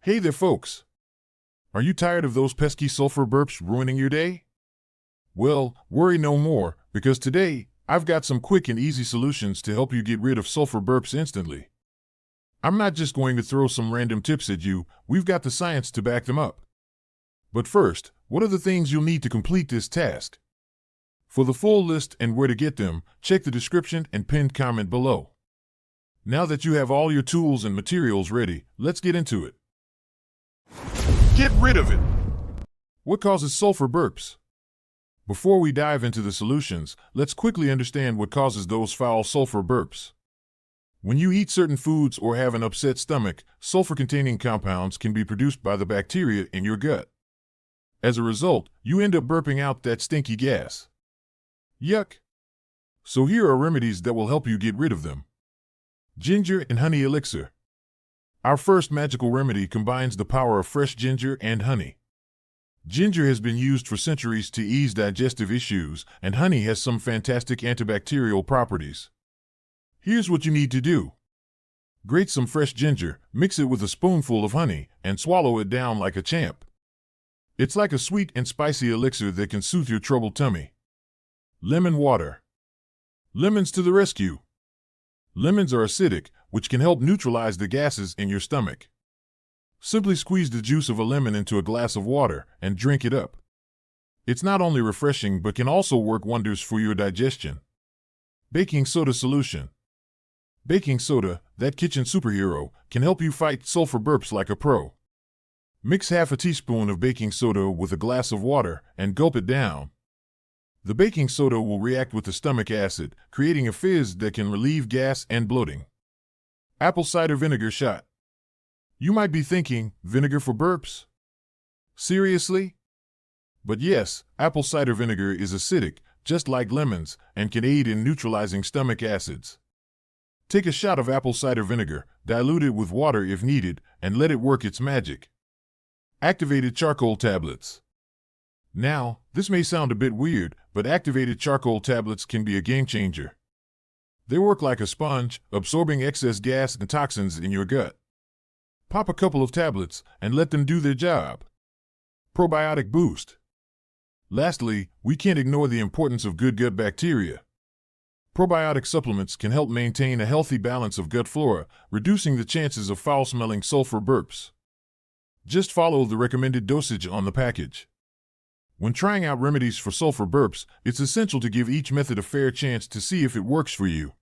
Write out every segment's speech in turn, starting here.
Hey there, folks. Are you tired of those pesky sulfur burps ruining your day? Well, worry no more, because today, I've got some quick and easy solutions to help you get rid of sulfur burps instantly. I'm not just going to throw some random tips at you, we've got the science to back them up. But first, what are the things you'll need to complete this task? For the full list and where to get them, check the description and pinned comment below. Now that you have all your tools and materials ready, let's get into it. Get rid of it! What causes sulfur burps? Before we dive into the solutions, let's quickly understand what causes those foul sulfur burps. When you eat certain foods or have an upset stomach, sulfur-containing compounds can be produced by the bacteria in your gut. As a result, you end up burping out that stinky gas. Yuck! So here are remedies that will help you get rid of them. Ginger and honey elixir. Our first magical remedy combines the power of fresh ginger and honey. Ginger has been used for centuries to ease digestive issues, and honey has some fantastic antibacterial properties. Here's what you need to do. Grate some fresh ginger, mix it with a spoonful of honey, and swallow it down like a champ. It's like a sweet and spicy elixir that can soothe your troubled tummy. Lemon water. Lemons to the rescue. Lemons are acidic, which can help neutralize the gases in your stomach. Simply squeeze the juice of a lemon into a glass of water and drink it up. It's not only refreshing but can also work wonders for your digestion. Baking soda solution. Baking soda, that kitchen superhero, can help you fight sulfur burps like a pro. Mix half a teaspoon of baking soda with a glass of water and gulp it down. The baking soda will react with the stomach acid, creating a fizz that can relieve gas and bloating. Apple cider vinegar shot. You might be thinking, vinegar for burps? Seriously? But yes, apple cider vinegar is acidic, just like lemons, and can aid in neutralizing stomach acids. Take a shot of apple cider vinegar, dilute it with water if needed, and let it work its magic. Activated charcoal tablets. Now, this may sound a bit weird, but activated charcoal tablets can be a game changer. They work like a sponge, absorbing excess gas and toxins in your gut. Pop a couple of tablets and let them do their job. Probiotic boost. Lastly, we can't ignore the importance of good gut bacteria. Probiotic supplements can help maintain a healthy balance of gut flora, reducing the chances of foul-smelling sulfur burps. Just follow the recommended dosage on the package. When trying out remedies for sulfur burps, it's essential to give each method a fair chance to see if it works for you.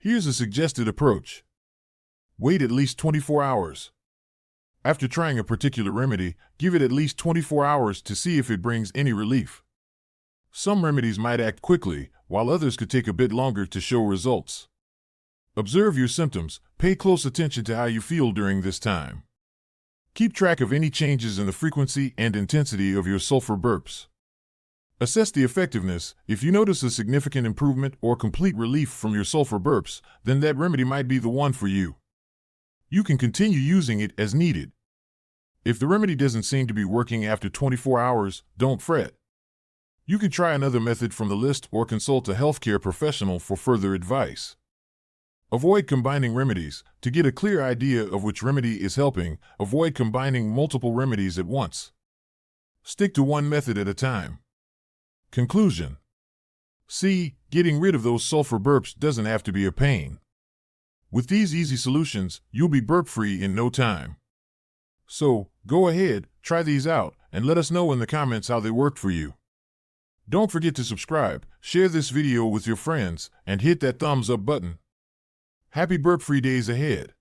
Here's a suggested approach. Wait at least 24 hours. After trying a particular remedy, give it at least 24 hours to see if it brings any relief. Some remedies might act quickly, while others could take a bit longer to show results. Observe your symptoms, pay close attention to how you feel during this time. Keep track of any changes in the frequency and intensity of your sulfur burps. Assess the effectiveness. If you notice a significant improvement or complete relief from your sulfur burps, then that remedy might be the one for you. You can continue using it as needed. If the remedy doesn't seem to be working after 24 hours, don't fret. You can try another method from the list or consult a healthcare professional for further advice. Avoid combining remedies. To get a clear idea of which remedy is helping, avoid combining multiple remedies at once. Stick to one method at a time. Conclusion. See, getting rid of those sulfur burps doesn't have to be a pain. With these easy solutions, you'll be burp-free in no time. So, go ahead, try these out, and let us know in the comments how they worked for you. Don't forget to subscribe, share this video with your friends, and hit that thumbs up button. Happy burp-free days ahead.